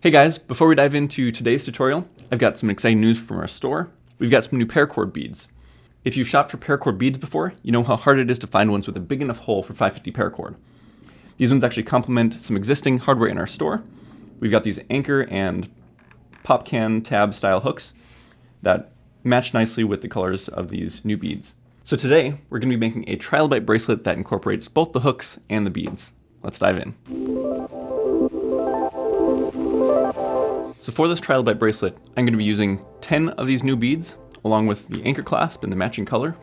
Hey guys, before we dive into today's tutorial, I've got some exciting news from our store. We've got some new Paracord beads. If you've shopped for Paracord beads before, you know how hard it is to find ones with a big enough hole for 550 Paracord. These ones actually complement some existing hardware in our store. We've got these anchor and pop can tab style hooks that match nicely with the colors of these new beads. So today, we're going to be making a Trilobite bracelet that incorporates both the hooks and the beads. Let's dive in. So for this Trilobite bracelet, I'm going to be using 10 of these new beads, along with the anchor clasp in the matching color,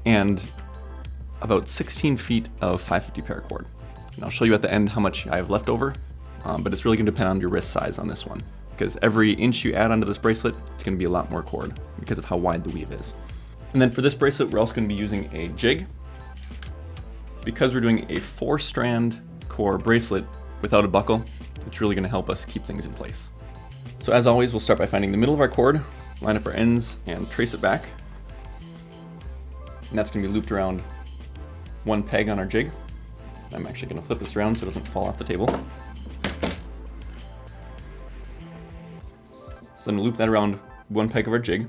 and about 16 feet of 550 Paracord. And I'll show you at the end how much I have left over, but it's really going to depend on your wrist size on this one, because every inch you add onto this bracelet, it's going to be a lot more cord because of how wide the weave is. And then for this bracelet, we're also going to be using a jig. Because we're doing a 4-strand core bracelet without a buckle, it's really going to help us keep things in place. So as always, we'll start by finding the middle of our cord, line up our ends, and trace it back. And that's going to be looped around one peg on our jig. I'm actually going to flip this around so it doesn't fall off the table. So I'm going to loop that around one peg of our jig.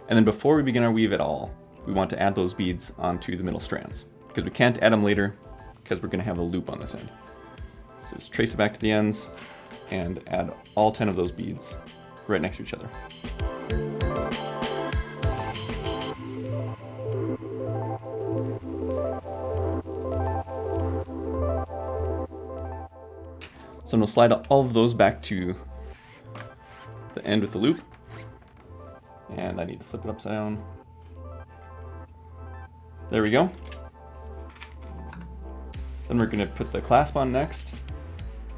And then before we begin our weave at all, we want to add those beads onto the middle strands, because we can't add them later because we're going to have a loop on this end. So just trace it back to the ends and add all 10 of those beads right next to each other. So I'm going to slide all of those back to the end with the loop. And I need to flip it upside down. There we go. Then we're going to put the clasp on next.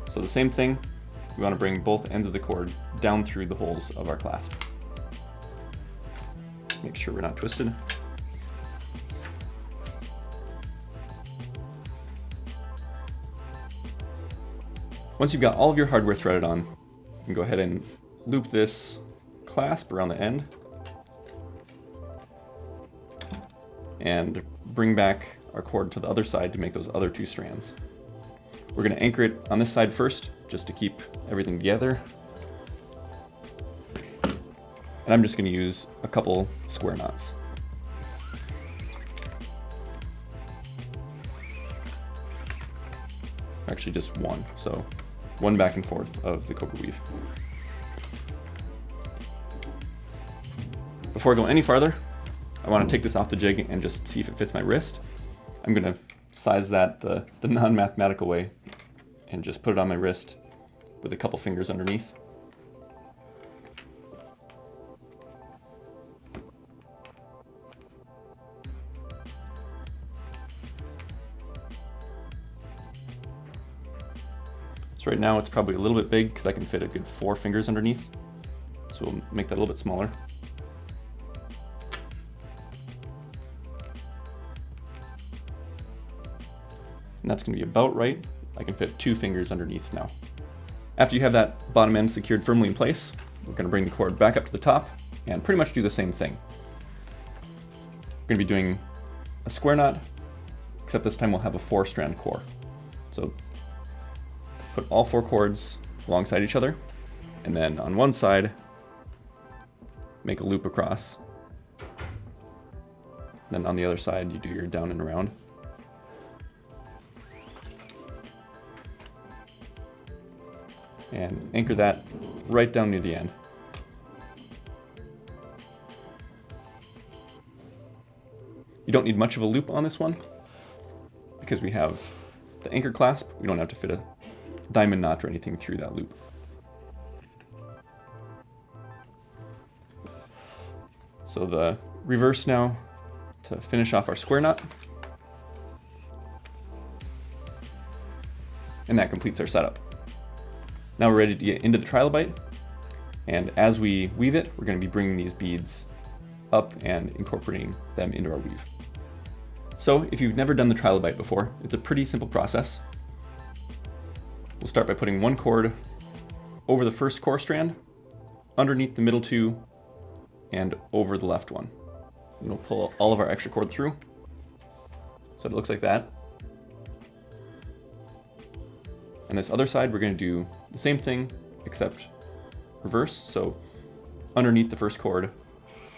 So the same thing, we want to bring both ends of the cord down through the holes of our clasp. Make sure we're not twisted. Once you've got all of your hardware threaded on, you can go ahead and loop this clasp around the end and bring back our cord to the other side to make those other 2 strands. We're going to anchor it on this side first, just to keep everything together. And I'm just going to use a couple square knots. Actually just one, so one back and forth of the cobra weave. Before I go any farther, I want to take this off the jig and just see if it fits my wrist. I'm going to size that the non-mathematical way and just put it on my wrist with a couple fingers underneath. So right now it's probably a little bit big because I can fit a good 4 fingers underneath. So we'll make that a little bit smaller. And that's going to be about right. I can fit 2 fingers underneath now. After you have that bottom end secured firmly in place, we're going to bring the cord back up to the top and pretty much do the same thing. We're going to be doing a square knot, except this time we'll have a 4-strand core. So put all 4 cords alongside each other, and then on one side, make a loop across. Then on the other side, you do your down and around. And anchor that right down near the end. You don't need much of a loop on this one because we have the anchor clasp. We don't have to fit a diamond knot or anything through that loop. So the reverse now to finish off our square knot. And that completes our setup. Now we're ready to get into the Trilobite, and as we weave it, we're going to be bringing these beads up and incorporating them into our weave. So if you've never done the Trilobite before, it's a pretty simple process. We'll start by putting one cord over the first core strand, underneath the middle 2, and over the left one. And we'll pull all of our extra cord through. So it looks like that. And this other side, we're going to do the same thing, except reverse. So underneath the first cord,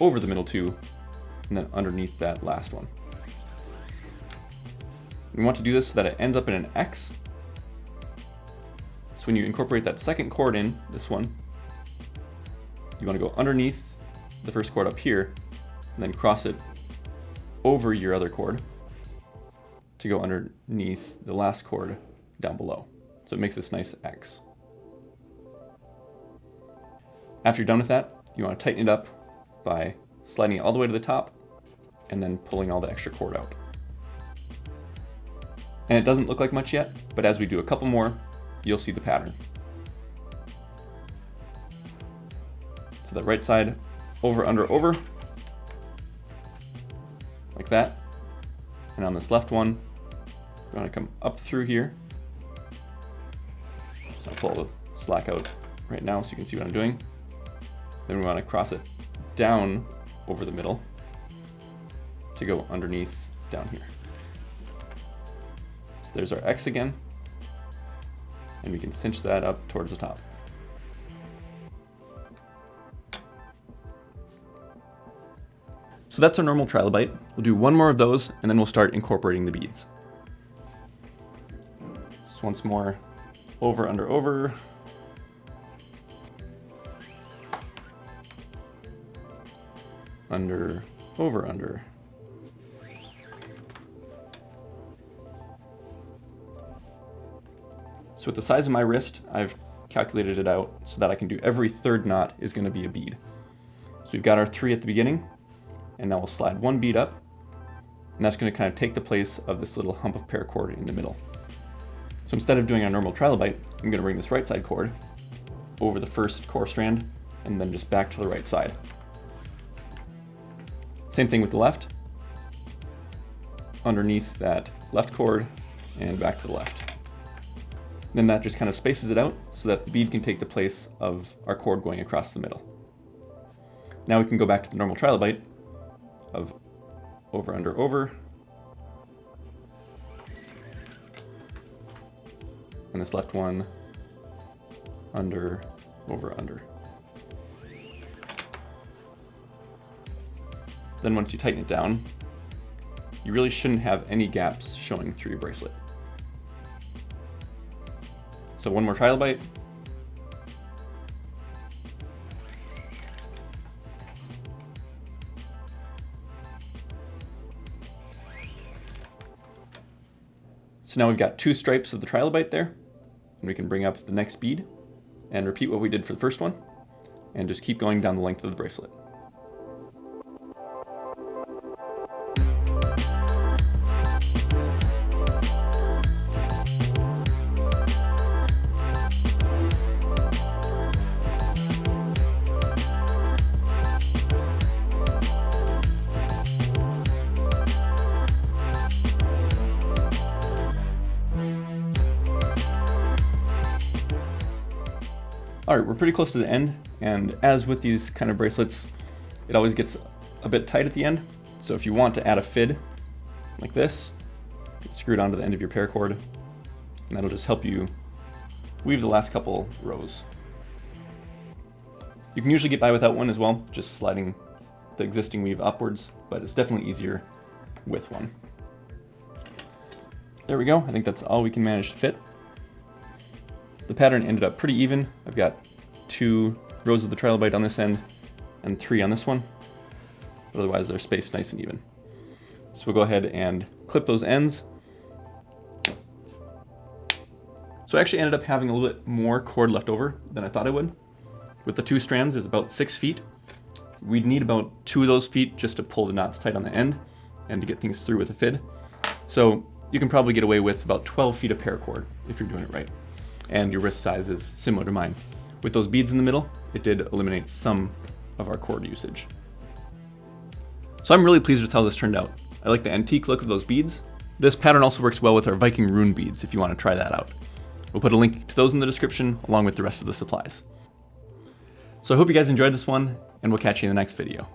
over the middle two, and then underneath that last one. We want to do this so that it ends up in an X. So when you incorporate that second cord in, this one, you want to go underneath the first cord up here, and then cross it over your other cord to go underneath the last cord down below. So it makes this nice X. After you're done with that, you want to tighten it up by sliding it all the way to the top and then pulling all the extra cord out. And it doesn't look like much yet, but as we do a couple more, you'll see the pattern. So that right side, over, under, over, like that. And on this left one, we want to come up through here. I'll pull the slack out right now so you can see what I'm doing. Then we want to cross it down over the middle to go underneath down here. So there's our X again, and we can cinch that up towards the top. So that's our normal Trilobite. We'll do one more of those, and then we'll start incorporating the beads. So once more, over, under, over. Under, over, under. So with the size of my wrist, I've calculated it out so that I can do every third knot is going to be a bead. So we've got our 3 at the beginning, and now we'll slide 1 bead up, and that's going to kind of take the place of this little hump of paracord in the middle. So instead of doing our normal Trilobite, I'm going to bring this right side cord over the first core strand and then just back to the right side. Same thing with the left, underneath that left cord and back to the left. Then that just kind of spaces it out so that the bead can take the place of our cord going across the middle. Now we can go back to the normal Trilobite of over, under, over. And this left one, under, over, under. Then once you tighten it down, you really shouldn't have any gaps showing through your bracelet. So one more Trilobite. So now we've got 2 stripes of the Trilobite there, and we can bring up the next bead and repeat what we did for the first one, and just keep going down the length of the bracelet. All right, we're pretty close to the end, and as with these kind of bracelets, it always gets a bit tight at the end. So if you want to add a fid like this, screw it onto the end of your paracord, and that'll just help you weave the last couple rows. You can usually get by without one as well, just sliding the existing weave upwards, but it's definitely easier with one. There we go. I think that's all we can manage to fit. The pattern ended up pretty even. I've got 2 rows of the Trilobite on this end and 3 on this one. But otherwise they're spaced nice and even. So we'll go ahead and clip those ends. So I actually ended up having a little bit more cord left over than I thought I would. With the 2 strands, there's about 6 feet. We'd need about 2 of those feet just to pull the knots tight on the end and to get things through with a fid. So you can probably get away with about 12 feet of paracord if you're doing it right. And your wrist size is similar to mine. With those beads in the middle, it did eliminate some of our cord usage. So I'm really pleased with how this turned out. I like the antique look of those beads. This pattern also works well with our Viking rune beads if you want to try that out. We'll put a link to those in the description along with the rest of the supplies. So I hope you guys enjoyed this one, and we'll catch you in the next video.